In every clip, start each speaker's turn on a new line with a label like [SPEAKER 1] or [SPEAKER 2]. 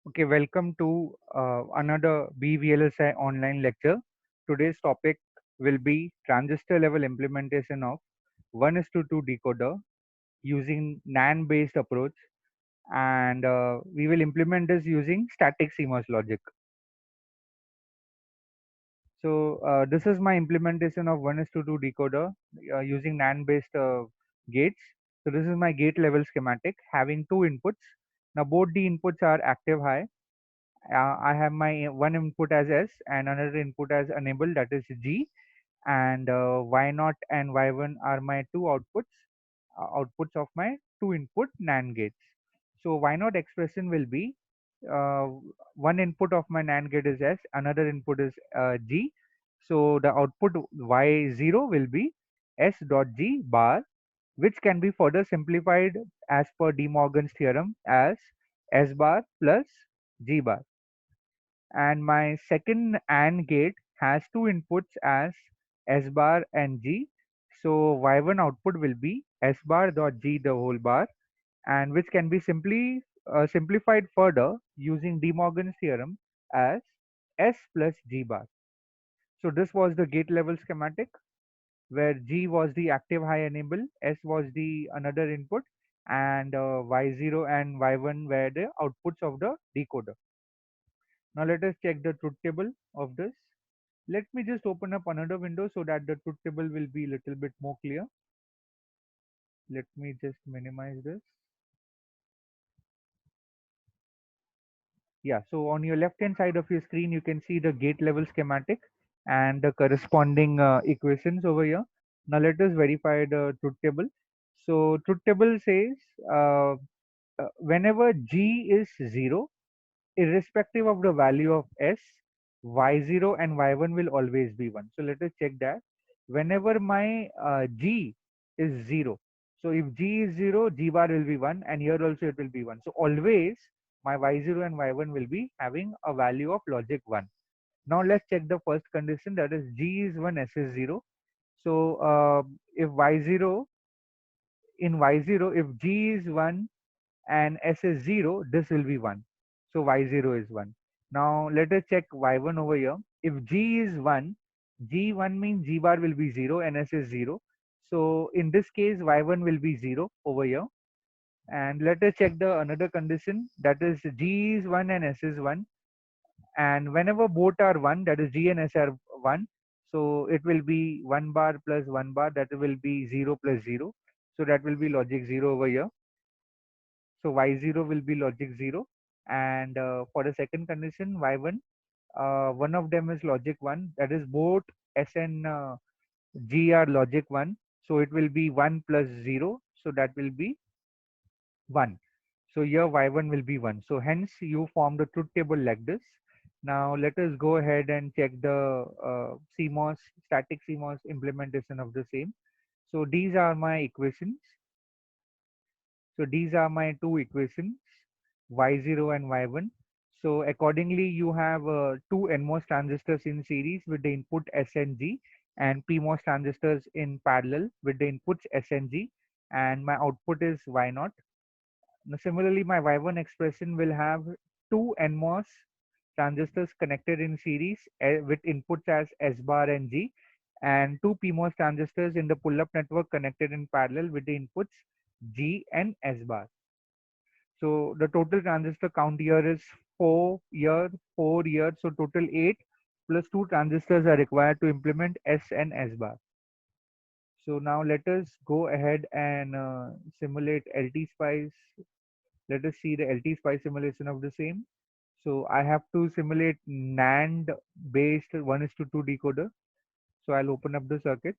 [SPEAKER 1] Okay, welcome to another BVLSI online lecture. Today's topic will be transistor level implementation of 1:2 decoder using NAND based approach, and we will implement this using static CMOS logic. So this is my implementation of 1:2 decoder using NAND based gates. So this is my gate level schematic having two inputs. Now both the inputs are active high. I have my one input as S and another input as enable, that is G, and Y0 and Y1 are my two outputs of my two input NAND gates. So Y0 expression will be uh, one input of my NAND gate is S, another input is G. So the output Y0 will be S dot G bar, which can be further simplified as per De Morgan's theorem as S bar plus G bar. And my second AND gate has two inputs as S bar and G. So Y1 output will be S bar dot G the whole bar, and which can be simplified further using De Morgan's theorem as S plus G bar. So this was the gate level schematic where G was the active high enable, S was the another input, and Y0 and Y1 were the outputs of the decoder. Now let us check the truth table of this. Let me just open up another window so that the truth table will be a little bit more clear. Let me just minimize this. Yeah, so on your left hand side of your screen, you can see the gate level schematic and the corresponding equations over here. Now let us verify the truth table. So truth table says whenever G is 0, irrespective of the value of S, Y0 and Y1 will always be 1. So let us check that. Whenever my G is 0, so if G is 0, G bar will be 1, and here also it will be 1. So always my Y0 and Y1 will be having a value of logic 1. Now let's check the first condition, that is G is 1, S is 0. So if Y0 in Y0, if G is 1 and S is 0, this will be 1. So Y0 is 1. Now let us check Y1 over here. If G is 1, G1 means G bar will be 0 and S is 0. So in this case, Y1 will be 0 over here. And let us check the another condition, that is G is 1 and S is 1. And whenever both are 1, that is G and S are 1, so it will be 1 bar plus 1 bar, that will be 0 plus 0. So that will be logic 0 over here. So Y0 will be logic 0. And for the second condition, Y1, one of them is logic 1. That is both S and G are logic 1. So it will be 1 plus 0. So that will be 1. So here Y1 will be 1. So hence you form the truth table like this. Now let us go ahead and check the CMOS, static CMOS implementation of the same. So these are my equations. So these are my two equations, Y0 and Y1. So accordingly, you have two NMOS transistors in series with the input S and G, and PMOS transistors in parallel with the inputs S and G, and my output is Y0. Now, similarly, my Y1 expression will have two NMOS transistors connected in series with inputs as S bar and G, and two PMOS transistors in the pull-up network connected in parallel with the inputs G and S bar. So the total transistor count here is 4 here, 4 here. So total 8 plus 2 transistors are required to implement S and S bar. So now let us go ahead and simulate LTspice. Let us see the LTspice simulation of the same. So I have to simulate NAND based 1:2 decoder. So I'll open up the circuit.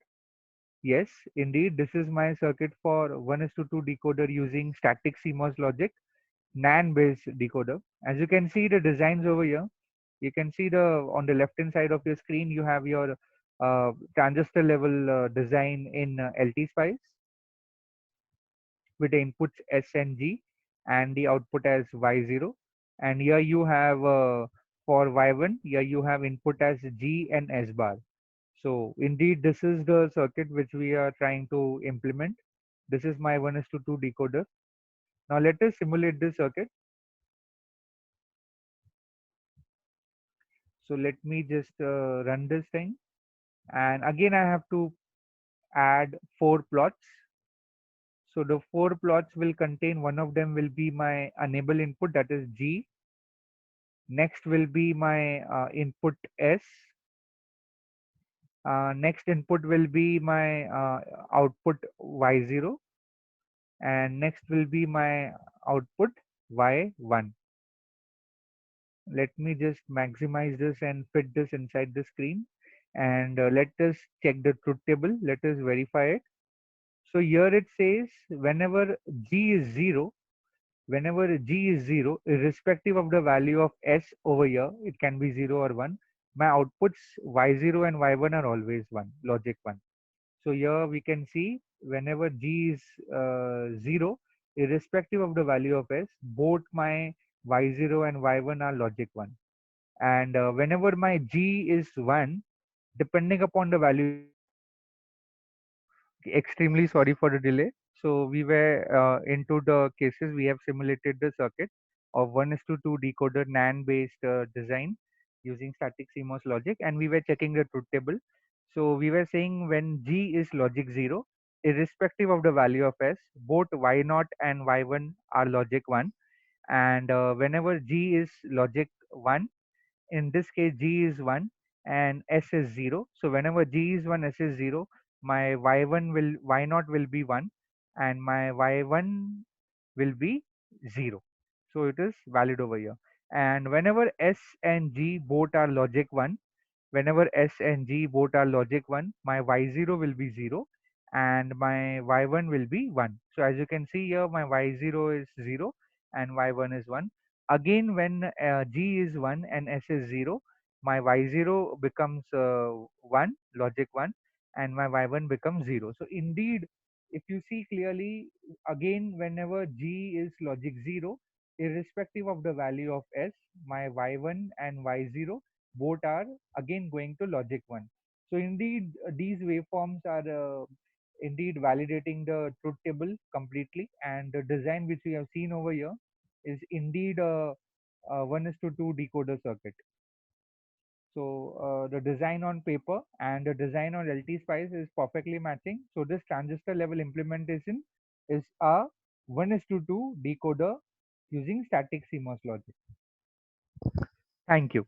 [SPEAKER 1] Yes, indeed, this is my circuit for 1:2 decoder using static CMOS logic. NAND based decoder. As you can see the designs over here, you can see the on the left hand side of your screen you have your transistor level design in LTspice with the inputs S and G and the output as Y0. And here you have for Y1, here you have input as G and S bar. So indeed this is the circuit which we are trying to implement. This is my 1:2 decoder. Now let us simulate this circuit. So let me just run this thing. And again, I have to add 4 plots. So the 4 plots will contain, one of them will be my enable input, that is G. Next will be my input S. Next input will be my output Y0. And next will be my output Y1. Let me just maximize this and fit this inside the screen. And let us check the truth table. Let us verify it. So here it says whenever G is 0, irrespective of the value of S over here, it can be 0 or 1, my outputs Y0 and Y1 are always 1, logic 1. So here we can see whenever G is 0, irrespective of the value of S, both my Y0 and Y1 are logic 1. And whenever my G is 1, depending upon the value, extremely sorry for the delay. So we were into the cases, we have simulated the circuit of 1:2 decoder NAND based design using static CMOS logic, and we were checking the truth table. So we were saying when G is logic 0, irrespective of the value of S, both Y0 and Y1 are logic 1. And whenever G is logic 1, in this case G is 1 and S is 0. So whenever G is 1, S is 0, my Y0 will be 1 and my Y1 will be 0. So it is valid over here. And whenever S and G both are logic 1, whenever S and G both are logic 1, my Y0 will be 0 and my Y1 will be 1. So as you can see here, my Y0 is 0 and Y1 is 1. Again, when G is 1 and S is 0, my Y0 becomes 1, logic 1, and my Y1 becomes 0. So indeed, if you see clearly, again, whenever G is logic 0, irrespective of the value of S, my Y1 and Y0 both are again going to logic 1. So indeed, these waveforms are indeed validating the truth table completely, and the design which we have seen over here is indeed a 1:2 decoder circuit. So the design on paper and the design on LTspice is perfectly matching. So this transistor level implementation is a 1:2 decoder using static CMOS logic. Thank you.